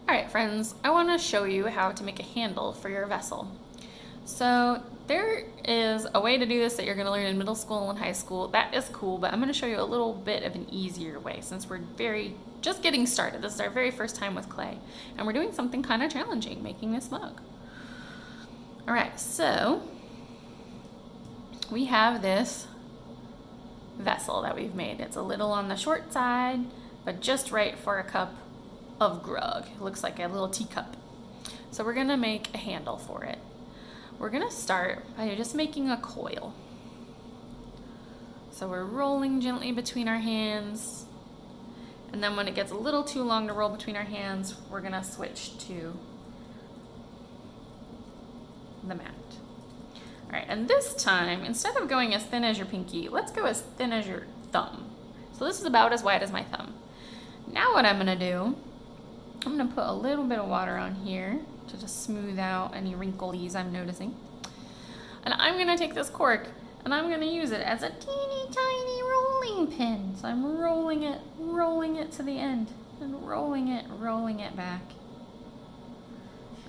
Alright friends, I want to show you how to make a handle for your vessel. So there is a way to do this that you're going to learn in middle school and high school. That is cool, but I'm going to show you a little bit of an easier way since we're just getting started. This is our very first time with clay, and we're doing something kind of challenging, making this mug. Alright, so we have this vessel that we've made. It's a little on the short side, but just right for a cup of grog. It looks like a little teacup. So we're gonna make a handle for it. We're gonna start by just making a coil. So we're rolling gently between our hands, and then when it gets a little too long to roll between our hands, we're gonna switch to the mat. All right, and this time, instead of going as thin as your pinky, let's go as thin as your thumb. So this is about as wide as my thumb. Now what I'm gonna do, I'm gonna put a little bit of water on here to just smooth out any wrinkles I'm noticing. And I'm gonna take this cork and I'm gonna use it as a teeny tiny rolling pin. So I'm rolling it to the end and rolling it back.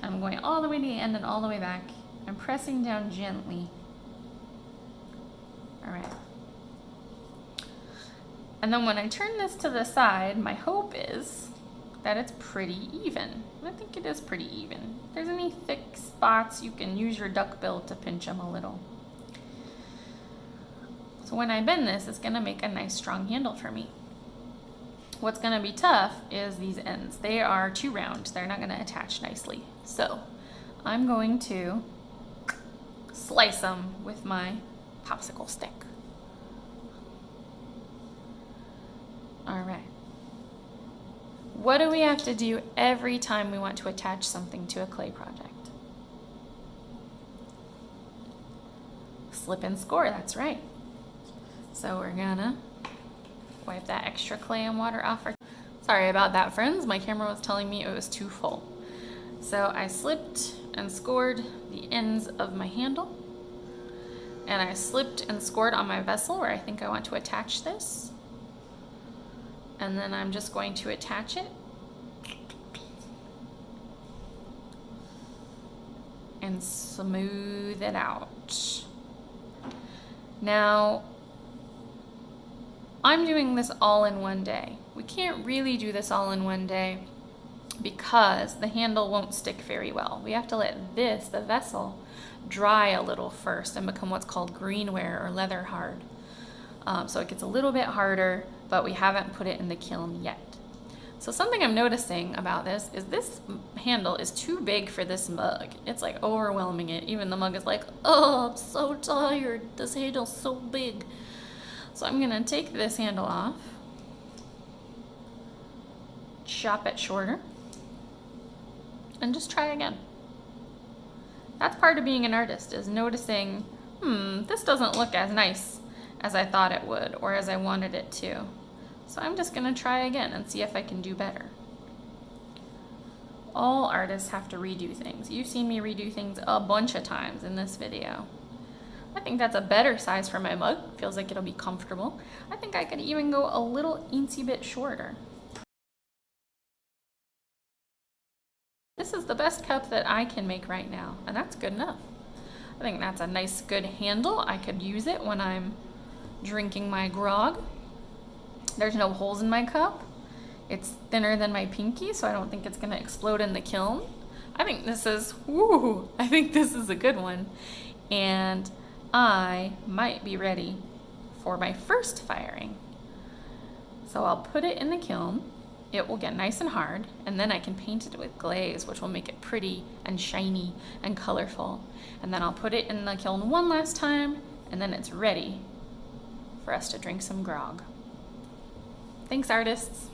I'm going all the way to the end and all the way back. I'm pressing down gently. All right. And then when I turn this to the side, my hope is that it's pretty even. I think it is pretty even. If there's any thick spots, you can use your duck bill to pinch them a little. So when I bend this, it's gonna make a nice strong handle for me. What's gonna be tough is these ends. They are too round. They're not gonna attach nicely. So I'm going to slice them with my popsicle stick. All right. What do we have to do every time we want to attach something to a clay project? Slip and score, that's right. So we're gonna wipe that extra clay and water off. Sorry about that, friends. My camera was telling me it was too full. So I slipped and scored the ends of my handle, and I slipped and scored on my vessel where I think I want to attach this. And then I'm just going to attach it and smooth it out. Now, I'm doing this all in one day. We can't really do this all in one day because the handle won't stick very well. We have to let this, the vessel, dry a little first and become what's called greenware or leather hard. So it gets a little bit harder, but we haven't put it in the kiln yet. So something I'm noticing about this is this handle is too big for this mug. It's like overwhelming it. Even the mug is like, oh, I'm so tired. This handle's so big. So I'm gonna take this handle off, chop it shorter, and just try again. That's part of being an artist, is noticing, this doesn't look as nice as I thought it would or as I wanted it to. So I'm just gonna try again and see if I can do better. All artists have to redo things. You've seen me redo things a bunch of times in this video. I think that's a better size for my mug. Feels like it'll be comfortable. I think I could even go a little eensy bit shorter. This is the best cup that I can make right now, and that's good enough. I think that's a nice, good handle. I could use it when I'm drinking my grog. There's no holes in my cup. It's thinner than my pinky, so I don't think it's gonna explode in the kiln. I think this is a good one. And I might be ready for my first firing. So I'll put it in the kiln. It will get nice and hard, and then I can paint it with glaze, which will make it pretty and shiny and colorful. And then I'll put it in the kiln one last time, and then it's ready for us to drink some grog. Thanks, artists.